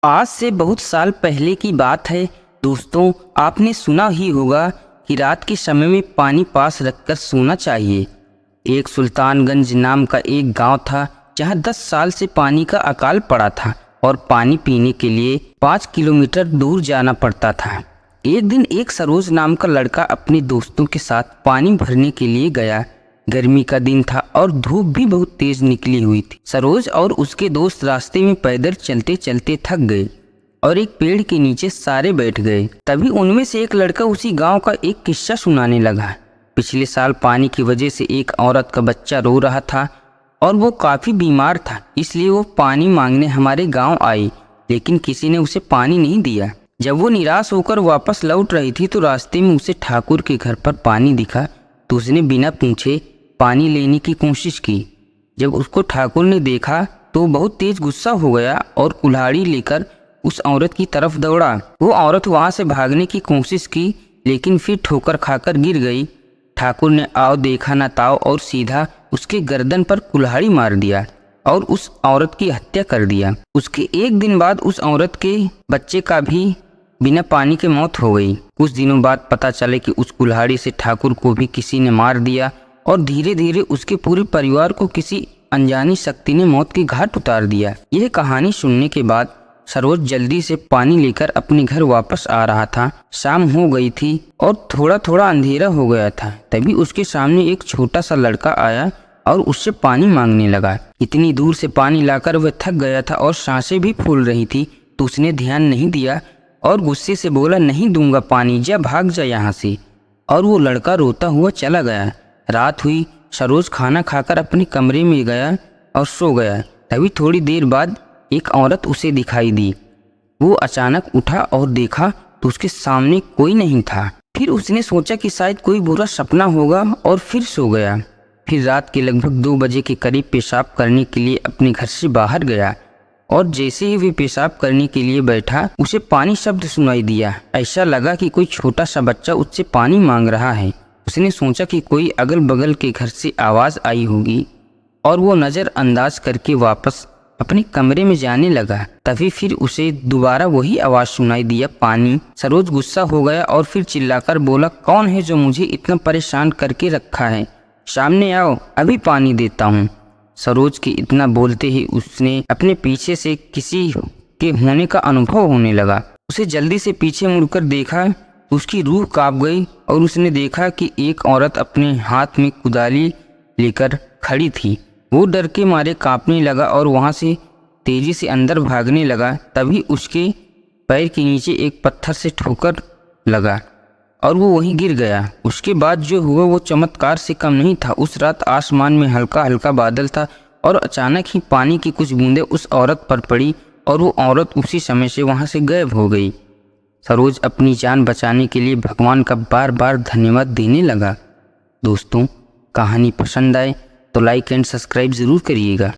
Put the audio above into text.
आज से बहुत साल पहले की बात है दोस्तों। आपने सुना ही होगा कि रात के समय में पानी पास रखकर सोना चाहिए। एक सुल्तानगंज नाम का एक गांव था जहां 10 साल से पानी का अकाल पड़ा था और पानी पीने के लिए 5 किलोमीटर दूर जाना पड़ता था। एक दिन एक सरोज नाम का लड़का अपने दोस्तों के साथ पानी भरने के लिए गया। गर्मी का दिन था और धूप भी बहुत तेज निकली हुई थी। सरोज और उसके दोस्त रास्ते में पैदल चलते चलते थक गए और एक पेड़ के नीचे सारे बैठ गए। तभी उनमें से एक लड़का उसी गांव का एक किस्सा सुनाने लगा। पिछले साल पानी की वजह से एक औरत का बच्चा रो रहा था और वो काफ़ी बीमार था, इसलिए वो पानी मांगने हमारे गांव आई, लेकिन किसी ने उसे पानी नहीं दिया। जब वो निराश होकर वापस लौट रही थी तो रास्ते में उसे ठाकुर के घर पर पानी दिखा तो उसने बिना पूछे पानी लेने की कोशिश की। जब उसको ठाकुर ने देखा तो बहुत तेज गुस्सा हो गया और कुल्हाड़ी लेकर उस औरत की तरफ दौड़ा। वो औरत वहां से भागने की कोशिश की लेकिन फिर ठोकर खाकर गिर गई। ठाकुर ने आओ देखा ना ताओ और सीधा उसके गर्दन पर कुल्हाड़ी मार दिया और उस औरत की हत्या कर दिया। उसके एक दिन बाद उस औरत के बच्चे का भी बिना पानी के मौत हो गई। कुछ दिनों बाद पता चले कि उस कुल्हाड़ी से ठाकुर को भी किसी ने मार दिया और धीरे धीरे उसके पूरे परिवार को किसी अनजानी शक्ति ने मौत की घाट उतार दिया। यह कहानी सुनने के बाद सरोज जल्दी से पानी लेकर अपने घर वापस आ रहा था। शाम हो गई थी और थोड़ा थोड़ा अंधेरा हो गया था। तभी उसके सामने एक छोटा सा लड़का आया और उससे पानी मांगने लगा। इतनी दूर से पानी लाकर वह थक गया था और सांसें भी फूल रही थी, तो उसने ध्यान नहीं दिया और गुस्से से बोला, नहीं दूंगा पानी, जा भाग जा यहाँ से। और वो लड़का रोता हुआ चला गया। रात हुई। सरोज खाना खाकर अपने कमरे में गया और सो गया। तभी थोड़ी देर बाद एक औरत उसे दिखाई दी। वो अचानक उठा और देखा तो उसके सामने कोई नहीं था। फिर उसने सोचा कि शायद कोई बुरा सपना होगा और फिर सो गया। फिर रात के लगभग 2 बजे के करीब पेशाब करने के लिए अपने घर से बाहर गया और जैसे ही वे पेशाब करने के लिए बैठा उसे पानी शब्द सुनाई दिया। ऐसा लगा कि कोई छोटा सा बच्चा उससे पानी मांग रहा है। उसने सोचा कि कोई अगल बगल के घर से आवाज़ आई होगी और वो नज़रअंदाज करके वापस अपने कमरे में जाने लगा। तभी फिर उसे दोबारा वही आवाज़ सुनाई दिया, पानी। सरोज गुस्सा हो गया और फिर चिल्लाकर बोला, कौन है जो मुझे इतना परेशान करके रखा है? सामने आओ, अभी पानी देता हूँ। सरोज के इतना बोलते ही उसने अपने पीछे से किसी के होने का अनुभव होने लगा। उसे जल्दी से पीछे मुड़कर देखा, उसकी रूह कांप गई और उसने देखा कि एक औरत अपने हाथ में कुदाली लेकर खड़ी थी। वो डर के मारे कांपने लगा और वहाँ से तेजी से अंदर भागने लगा। तभी उसके पैर के नीचे एक पत्थर से ठोकर लगा और वो वहीं गिर गया। उसके बाद जो हुआ वो चमत्कार से कम नहीं था। उस रात आसमान में हल्का हल्का बादल था और अचानक ही पानी की कुछ बूंदें उस औरत पर पड़ी और वो औरत उसी समय से वहाँ से गायब हो गई। सरोज अपनी जान बचाने के लिए भगवान का बार बार धन्यवाद देने लगा। दोस्तों, कहानी पसंद आए तो लाइक एंड सब्सक्राइब ज़रूर करिएगा।